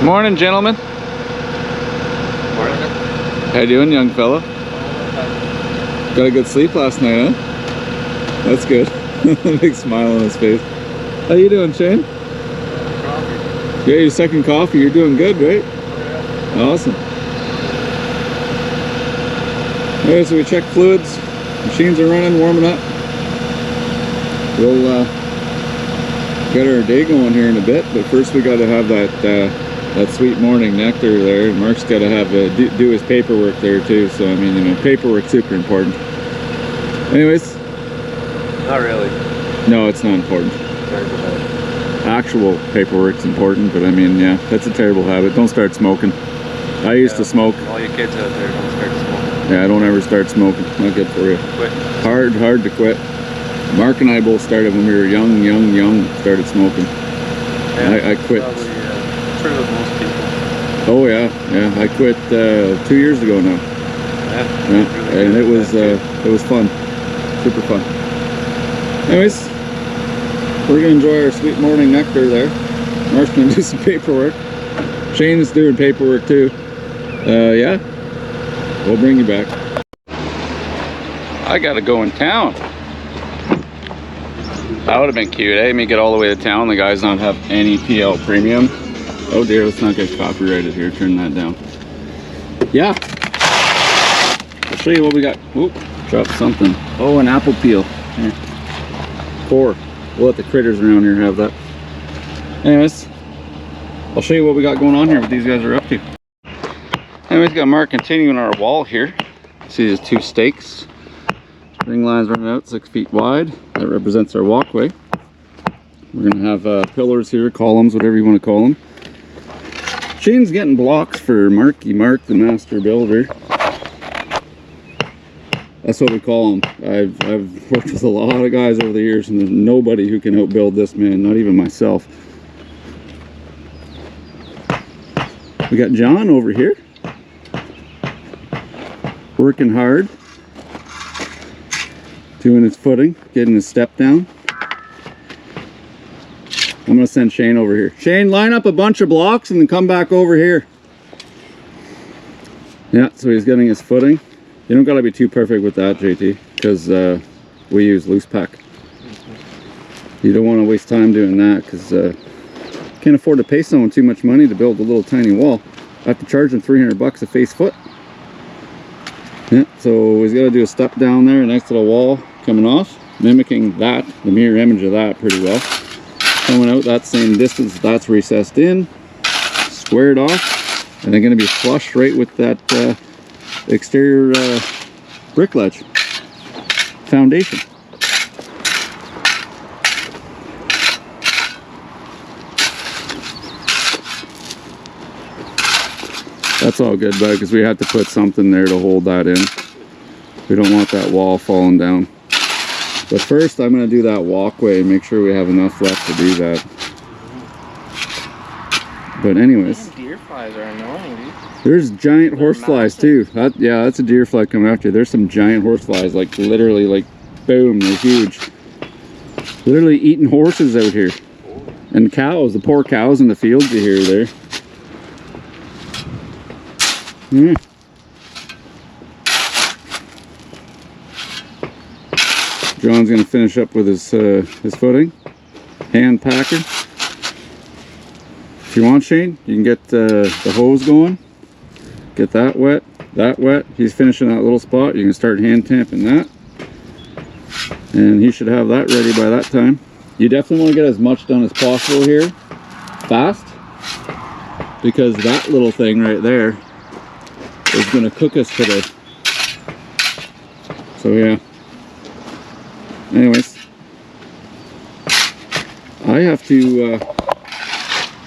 Morning, gentlemen. Morning. How you doing, young fella? Got a good sleep last night, huh? That's good. Big smile on his face. How you doing, Shane? Coffee. Yeah, your second coffee. You're doing good, right? Yeah. Awesome. Okay, so we checked fluids. Machines are running, warming up. We'll get our day going here in a bit, but first we got to have that sweet morning nectar there. Mark's got to have do his paperwork there too. So I mean, you know, paperwork's super important. Anyways. Not really. No, it's not important. Terrible habit. Actual paperwork's important, but I mean, yeah, that's a terrible habit. Don't start smoking. I used to smoke. All you kids out there, don't start smoking. Yeah, don't ever start smoking. Not good for you. Quit. Hard to quit. Mark and I both started when we were young, started smoking. Yeah, I quit. Probably true of most people. Oh yeah, I quit 2 years ago now. Yeah. Yeah, Really and good it at was fun, super fun. Anyways, we're gonna enjoy our sweet morning nectar there. Mark's gonna do some paperwork. Shane's doing paperwork too. Yeah, we'll bring you back. I gotta go in town. That would have been cute, eh? Me get all the way to town, the guys not have any PL premium. Oh dear, let's not get copyrighted here. Turn that down. Yeah. I'll show you what we got. Oop, dropped something. Oh, an apple peel. Here. Core. We'll let the critters around here have that. Anyways, I'll show you what we got going on here, what these guys are up to. Anyways, got Mark continuing our wall here. See these two stakes. Ring lines running out 6 feet wide. That represents our walkway. We're gonna have pillars here, columns, whatever you want to call them. Shane's getting blocks for Marky Mark, the master builder. That's what we call him. I've worked with a lot of guys over the years, and there's nobody who can outbuild this man, not even myself. We got John over here, working hard, doing his footing, getting his step down. I'm gonna send Shane over here. Shane, line up a bunch of blocks and then come back over here. Yeah, so he's getting his footing. You don't gotta be too perfect with that, JT, because we use loose pack. You don't want to waste time doing that, because can't afford to pay someone too much money to build a little tiny wall. I have to charge them 300 bucks a face foot. Yeah, so he's got to do a step down there next to the wall coming off, mimicking that, the mirror image of that pretty well. Coming out that same distance, that's recessed in, squared off, and they're going to be flush right with that exterior brick ledge foundation. That's all good, bud, because we have to put something there to hold that in. We don't want that wall falling down. But first, I'm going to do that walkway and make sure we have enough left to do that. But anyways. Deer flies are annoying, dude. There's giant horseflies too. Yeah, that's a deer fly coming after you. There's some giant horseflies, like literally, like boom, they're huge. Literally eating horses out here. And cows, the poor cows in the fields you hear there. Yeah. John's gonna finish up with his footing. Hand packer. If you want, Shane, you can get the hose going. Get that wet, that wet. He's finishing that little spot. You can start hand tamping that. And he should have that ready by that time. You definitely want to get as much done as possible here, fast, because that little thing right there is going to cook us today. So yeah. Anyways, I have to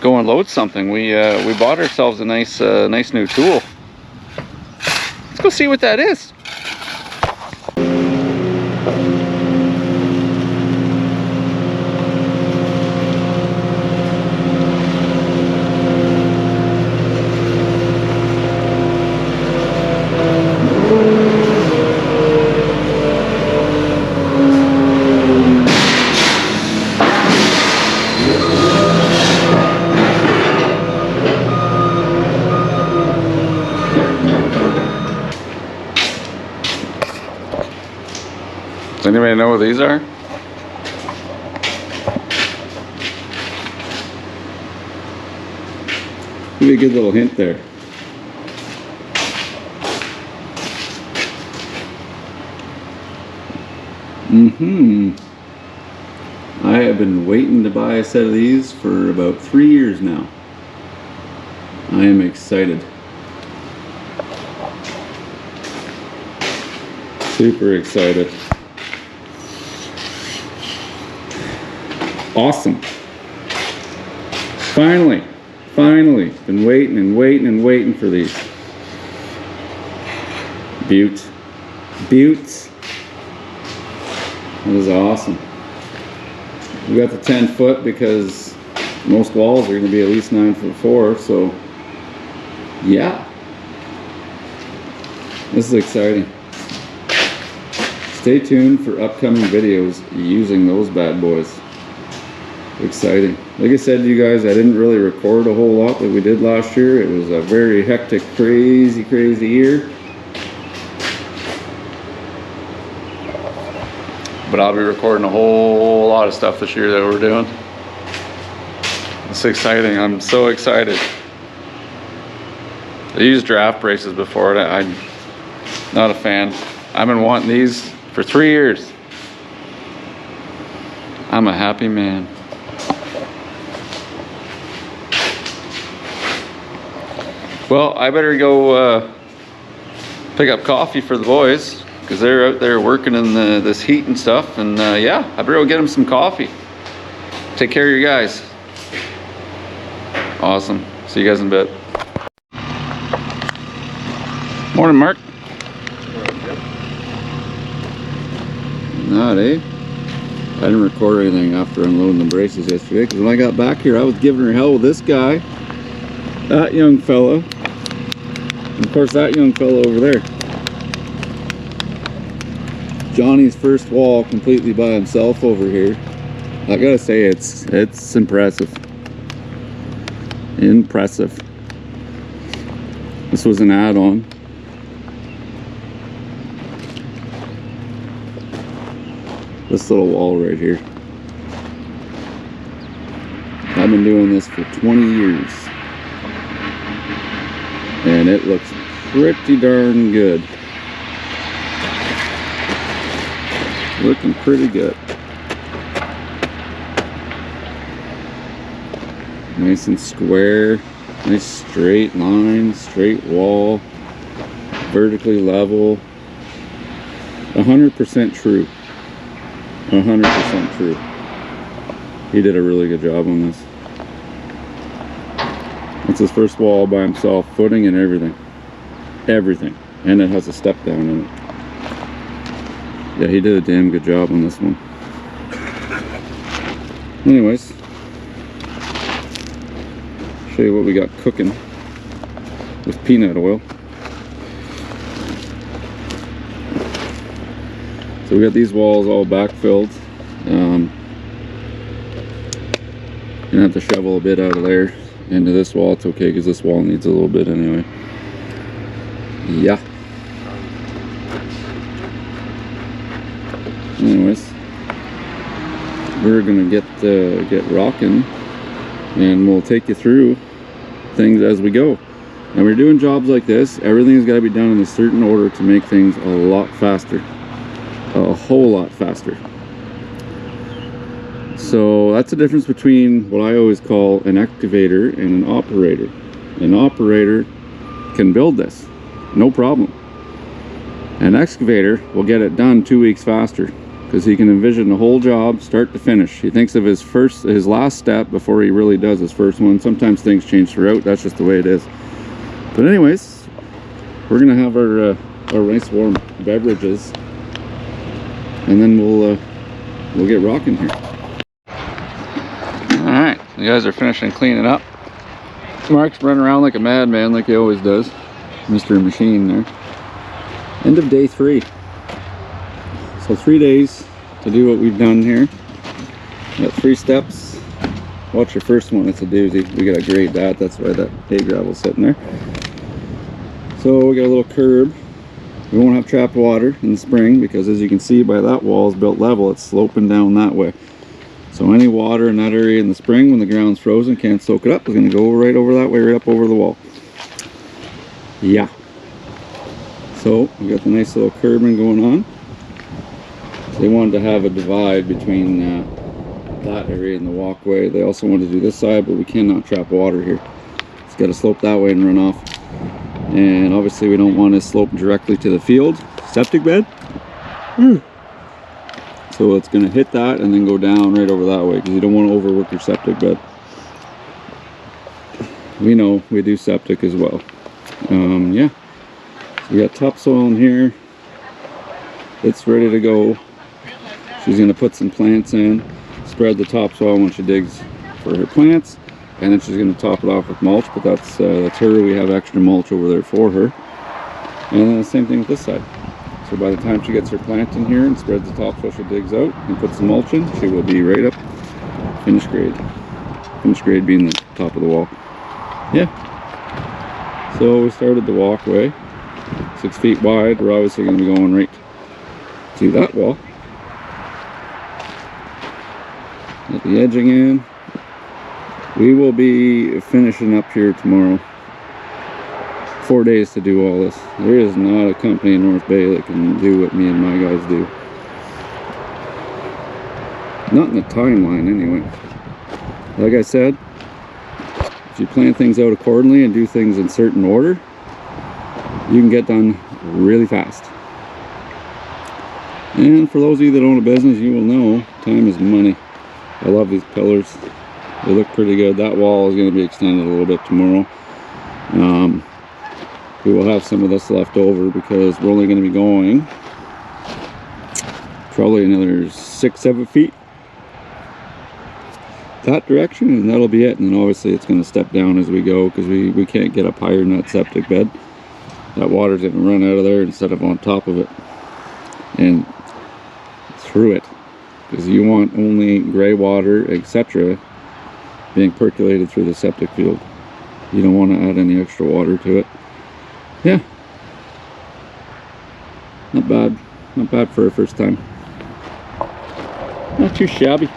go and load something. We bought ourselves a nice new tool. Let's go see what that is. Anybody know what these are? Give me a good little hint there. I have been waiting to buy a set of these for about 3 years now. I am excited. Super excited. Awesome. Finally. Been waiting and waiting and waiting for these. Buttes. That is awesome. We got the 10 foot because most walls are going to be at least 9'4", so yeah. This is exciting. Stay tuned for upcoming videos using those bad boys. Exciting. Like I said to you guys, I didn't really record a whole lot that we did last year. It was a very hectic, crazy year. But I'll be recording a whole lot of stuff this year that we're doing. It's exciting. I'm so excited. I used draft braces before. I'm not a fan. I've been wanting these for 3 years. I'm a happy man. Well, I better go pick up coffee for the boys because they're out there working in this heat and stuff. And yeah, I better go get them some coffee. Take care of you guys. Awesome. See you guys in a bit. Morning, Mark. Not, eh? I didn't record anything after unloading the braces yesterday because when I got back here, I was giving her hell with this guy, that young fella, and of course that young fella over there. Johnny's first wall completely by himself over here. I gotta say, it's impressive. Impressive. This was an add-on. This little wall right here. I've been doing this for 20 years. And it looks pretty darn good. Looking pretty good. Nice and square. Nice straight line, straight wall. Vertically level. 100% true. 100% true. He did a really good job on this. It's his first wall by himself, footing and everything. Everything. And it has a step down in it. Yeah, he did a damn good job on this one. Anyways, show you what we got cooking with peanut oil. So we got these walls all backfilled. Gonna have to shovel a bit out of there into this wall. It's okay because this wall needs a little bit anyway. Yeah. Anyways, we're gonna get rocking, and we'll take you through things as we go. And we're doing jobs like this. Everything's got to be done in a certain order to make things a lot faster. A whole lot faster. So that's the difference between what I always call an excavator and an operator. An operator can build this, no problem. An excavator will get it done 2 weeks faster because he can envision the whole job start to finish. He thinks of his last step before he really does his first one. Sometimes things change throughout. That's just the way it is. But anyways, we're gonna have our nice warm beverages, and then we'll get rocking here. All right, you guys are finishing cleaning up. Mark's running around like a madman, like he always does. Mr. Machine there. End of day 3. So 3 days to do what we've done here. We got 3 steps. Watch your first one, it's a doozy. We gotta grade that, that's why that hay gravel's sitting there. So we got a little curb We won't have trapped water in the spring because, as you can see by that wall is built level, it's sloping down that way. So any water in that area in the spring when the ground's frozen can't soak it up, is going to go right over that way, right up over the wall. Yeah. So we got the nice little curbing going on. So they wanted to have a divide between that area and the walkway. They also wanted to do this side, but we cannot trap water here. It's got to slope that way and run off. And obviously we don't want to slope directly to the field septic bed. So it's going to hit that and then go down right over that way because you don't want to overwork your septic bed. We know we do septic as well. Yeah. So we got topsoil in here. It's ready to go. She's going to put some plants in, spread the topsoil when she digs for her plants. And then she's going to top it off with mulch, but that's her. We have extra mulch over there for her. And then the same thing with this side. So by the time she gets her plant in here and spreads the topsoil, she digs out and puts the mulch in, she will be right up finished grade. Finished grade being the top of the wall. Yeah. So we started the walkway, 6 feet wide. We're obviously going to be going right to that wall. Get the edging in. We will be finishing up here tomorrow. 4 days to do all this. There is not a company in North Bay that can do what me and my guys do. Not in the timeline anyway. Like I said, if you plan things out accordingly and do things in certain order, you can get done really fast. And for those of you that own a business, you will know time is money. I love these pillars. They look pretty good. That wall is going to be extended a little bit tomorrow. We will have some of this left over because we're only going to be going probably another 6-7 feet that direction, and that'll be it. And then obviously it's going to step down as we go because we can't get up higher in that septic bed. That water's going to run out of there instead of on top of it and through it, because you want only gray water, etc., being percolated through the septic field. You don't want to add any extra water to it. Yeah, not bad. Not bad for a first time. Not too shabby.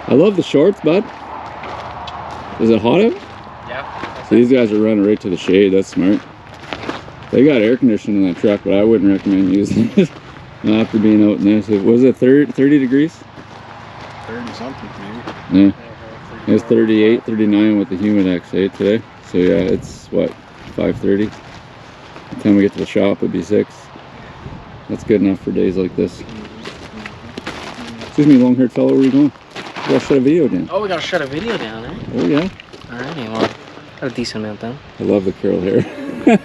I love the shorts, bud. Is it hot out? Yeah. So these guys are running right to the shade. That's smart. They got air conditioning in that truck, but I wouldn't recommend using it after being out in this. Was it 30 degrees? 30 something maybe. Yeah. It was 38, 39 with the Humidex today. So yeah, it's what, 5:30? By the time we get to the shop, it'd be 6. That's good enough for days like this. Excuse me, long-haired fellow, where are you going? We gotta shut a video down. Oh, we gotta shut a video down, eh? Oh yeah. Alrighty, well, got a decent amount done. I love the curl hair.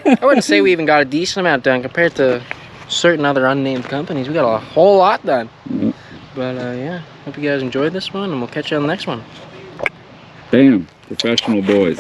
I wouldn't say we even got a decent amount done compared to certain other unnamed companies. We got a whole lot done. Yeah. But yeah, hope you guys enjoyed this one, and we'll catch you on the next one. Bam, professional boys.